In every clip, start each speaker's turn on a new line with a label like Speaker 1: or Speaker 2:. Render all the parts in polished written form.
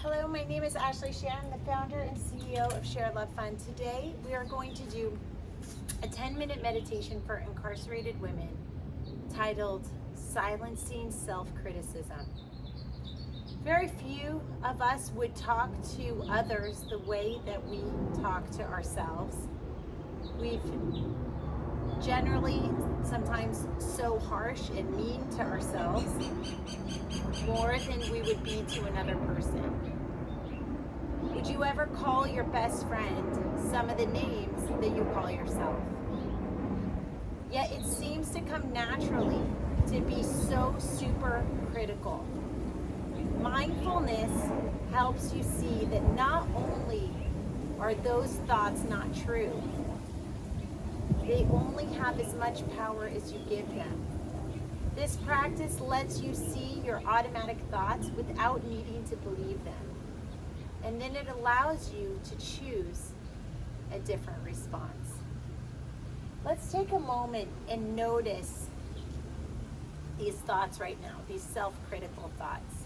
Speaker 1: Hello, my name is Ashley Shan. I'm the founder and CEO of ShareLove.Fund. Today we are going to do a 10-minute meditation for incarcerated women titled Silencing Self-Criticism. Very few of us would talk to others the way that we talk to ourselves. We've generally sometimes so harsh and mean to ourselves, more than we would be to another person. Would you ever call your best friend some of the names that you call yourself? Yet it seems to come naturally to be so super critical. Mindfulness helps you see that not only are those thoughts not true, they only have as much power as you give them. This practice lets you see your automatic thoughts without needing to believe them. And then it allows you to choose a different response. Let's take a moment and notice these thoughts right now, these self-critical thoughts.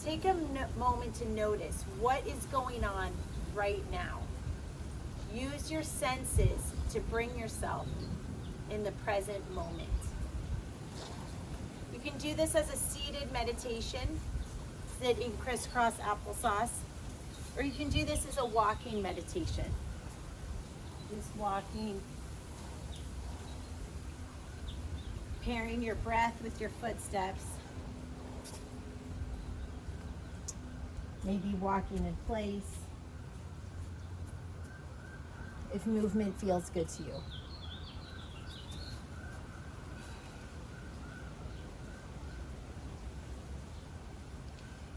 Speaker 1: Take a moment to notice what is going on right now. Use your senses to bring yourself in the present moment. You can do this as a seated meditation, sit in crisscross applesauce, or you can do this as a walking meditation. Just walking, pairing your breath with your footsteps. Maybe walking in place, if movement feels good to you.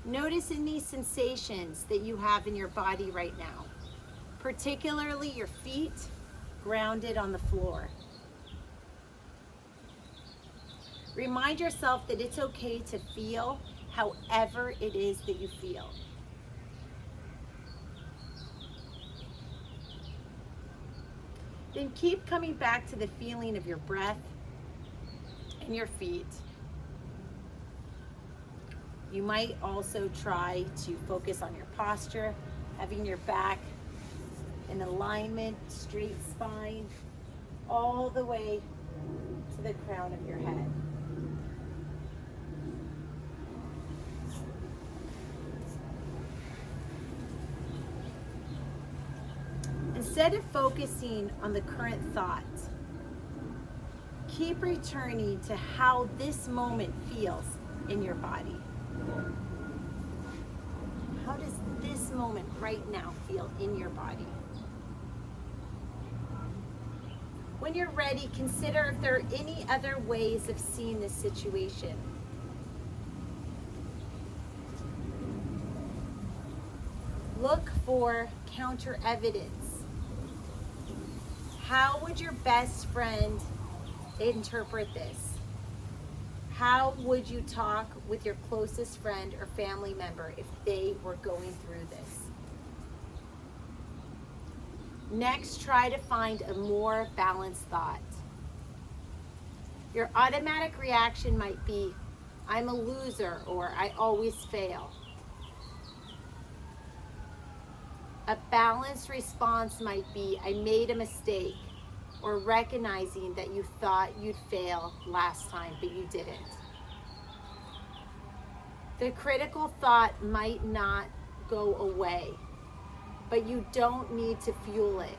Speaker 1: Notice any sensations that you have in your body right now, particularly your feet grounded on the floor. Remind yourself that it's okay to feel however it is that you feel. Then keep coming back to the feeling of your breath and your feet. You might also try to focus on your posture, having your back in alignment, straight spine, all the way to the crown of your head. Instead of focusing on the current thought, keep returning to how this moment feels in your body. How does this moment right now feel in your body? When you're ready, consider if there are any other ways of seeing this situation. Look for counter evidence. How would your best friend interpret this? How would you talk with your closest friend or family member if they were going through this? Next, try to find a more balanced thought. Your automatic reaction might be, I'm a loser, or I always fail. A balanced response might be, I made a mistake, or recognizing that you thought you'd fail last time, but you didn't. The critical thought might not go away, but you don't need to fuel it.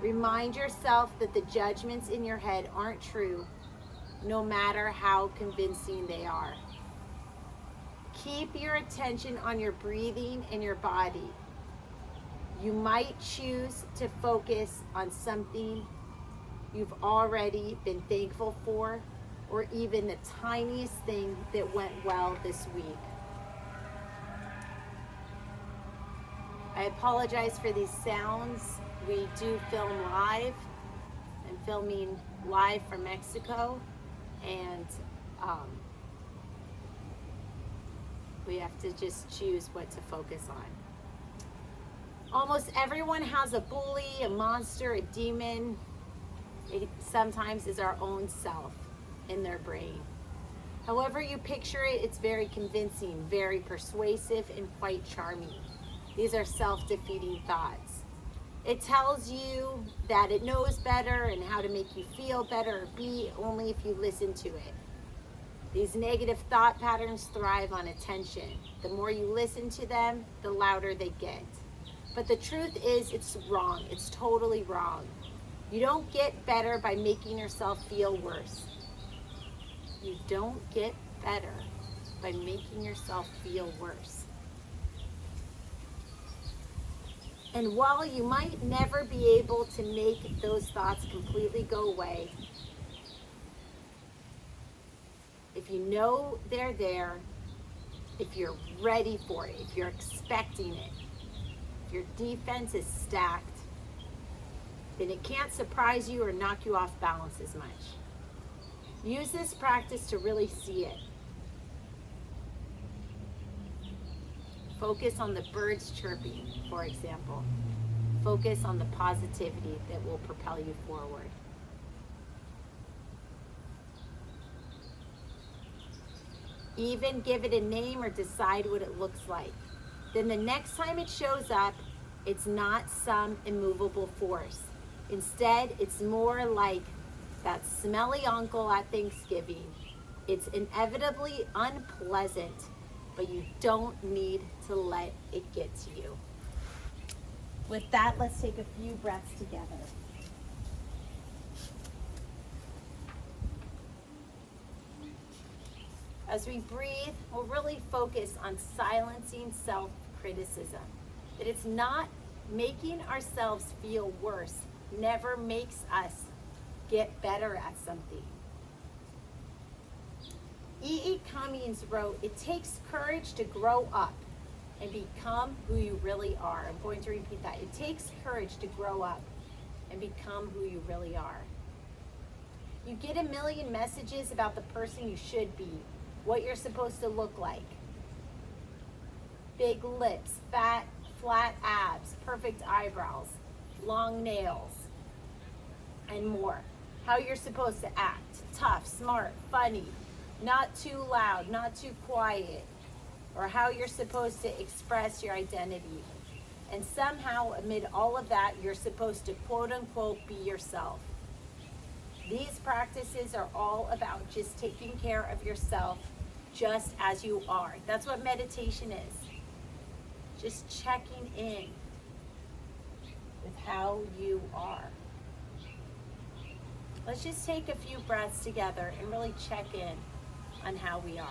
Speaker 1: Remind yourself that the judgments in your head aren't true, no matter how convincing they are. Keep your attention on your breathing and your body. You might choose to focus on something you've already been thankful for, or even the tiniest thing that went well this week. I apologize for these sounds. We do film live. I'm filming live from Mexico, and we have to just choose what to focus on. Almost everyone has a bully, a monster, a demon. It sometimes is our own self in their brain. However you picture it, it's very convincing, very persuasive, and quite charming. These are self-defeating thoughts. It tells you that it knows better and how to make you feel better or be only if you listen to it. These negative thought patterns thrive on attention. The more you listen to them, the louder they get. But the truth is, it's wrong. It's totally wrong. You don't get better by making yourself feel worse. You don't get better by making yourself feel worse. And while you might never be able to make those thoughts completely go away, if you know they're there, if you're ready for it, if you're expecting it, if your defense is stacked, then it can't surprise you or knock you off balance as much. Use this practice to really see it. Focus on the birds chirping, for example. Focus on the positivity that will propel you forward. Even give it a name or decide what it looks like. Then the next time it shows up, it's not some immovable force. Instead, it's more like that smelly uncle at Thanksgiving. It's inevitably unpleasant, but you don't need to let it get to you. With that, let's take a few breaths together. As we breathe, we'll really focus on silencing self-criticism. That it's not making ourselves feel worse, never makes us get better at something. E.E. Cummings wrote, "It takes courage to grow up and become who you really are." I'm going to repeat that. It takes courage to grow up and become who you really are. You get a million messages about the person you should be, what you're supposed to look like. Big lips, flat abs, perfect eyebrows, long nails, and more. How you're supposed to act, tough, smart, funny, not too loud, not too quiet, or how you're supposed to express your identity. And somehow, amid all of that, you're supposed to quote unquote be yourself. These practices are all about just taking care of yourself just as you are. That's what meditation is. Just checking in with how you are. Let's just take a few breaths together and really check in on how we are.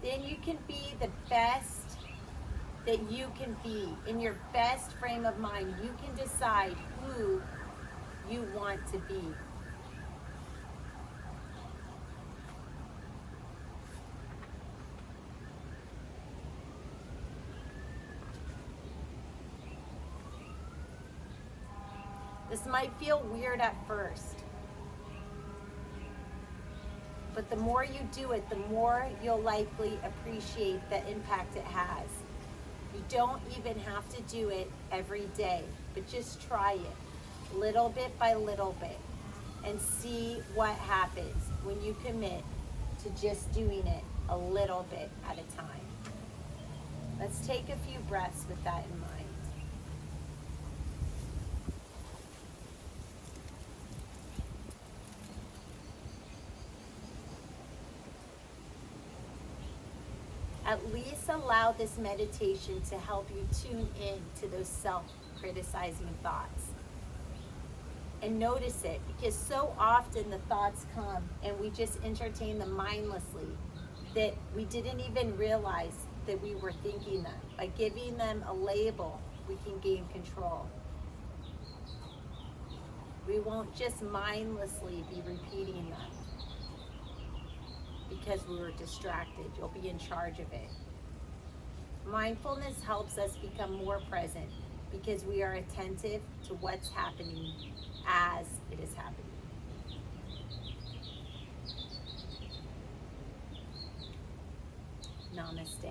Speaker 1: Then you can be the best that you can be. In your best frame of mind, you can decide who you want to be. This might feel weird at first, but the more you do it, the more you'll likely appreciate the impact it has. You don't even have to do it every day, but just try it little bit by little bit and see what happens when you commit to just doing it a little bit at a time. Let's take a few breaths with that in mind. At least allow this meditation to help you tune in to those self-criticizing thoughts. And notice it, because so often the thoughts come and we just entertain them mindlessly that we didn't even realize that we were thinking them. By giving them a label, we can gain control. We won't just mindlessly be repeating them because we were distracted. You'll be in charge of it. Mindfulness helps us become more present because we are attentive to what's happening as it is happening. Namaste.